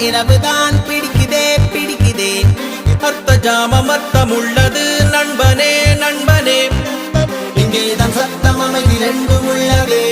இரவுதான் பிடிக்குதே பிடிக்குதே அர்த்த ஜாமம் அர்த்தம் உள்ளது நண்பனே நண்பனே இங்கேதான் சத்தம் அமைதி ரெண்டும் உள்ளதே